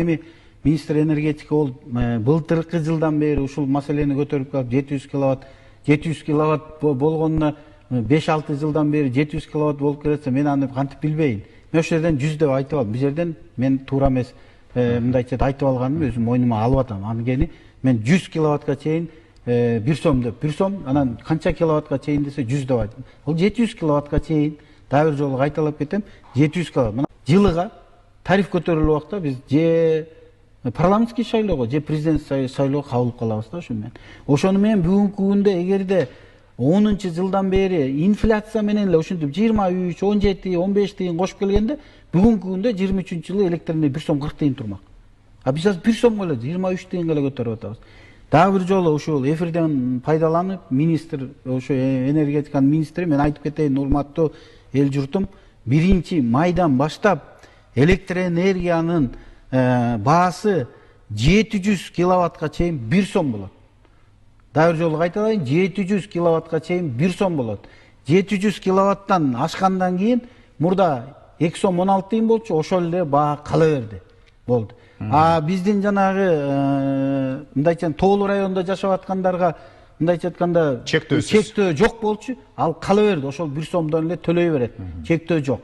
Эми министр энергетика болуп, былтыркы жылдан бери ушул маселени көтөрүп калып 700 киловатт болгонуна 5-6 жылдан бери 700 киловатт болуп келатса, мен аны кантип билбейин. Мен ошол жерден 100 деп айтып алдым. Бул жерден мен туура эмес мындайча айтып алганымды өзүм мойнума алып атам. Анткени мен 100 киловаттка чейин 1 сом деп, 1 сом, анан канча киловаттка чейин десе 100 деп айттым. Ал 700 киловаттка чейин, дагы бир жолу кайталап кетем, 700 киловатт. Мына жылыга тариф көтөрүлүү убакта биз же парламентский шайлоого, же президент шайлоого кабылып калабыз да ошо менен. Ошону менен бүгүнкү күндө эгерде 10-жылдан бери инфляция менен эле ушинтип 23, 17, 15 тиын кошуп келгенде, бүгүнкү күндө 23-жылы электр энергия 1 сом 40 тиын турмак. А биз азыр 1 сомго эле 23 тиынга эле көтөрүп атабыз. Дагы бир жолу ушул эфирден пайдаланып, министр, ошо энергетиканын министри, мен айтып кетейин, урматтуу эл журтум, 1-майдан баштап электр энергиянын баасы 700 киловаттка чейин 1 сом болот. Дагы бир жолу кайталайын, 700 киловаттка чейин 1 сом болот. 700 киловаттан ашкандан кийин мурда 2 сом 16 тиын болчу, ошол эле баа кала берди. Болду. А биздин жанагы мындайча тоолуу районунда жашап аткандарга мындайча айтканда чектөө жок болчу, ал кала берди. Ошол 1 сомдон эле төлөй берет. Чектөө жок.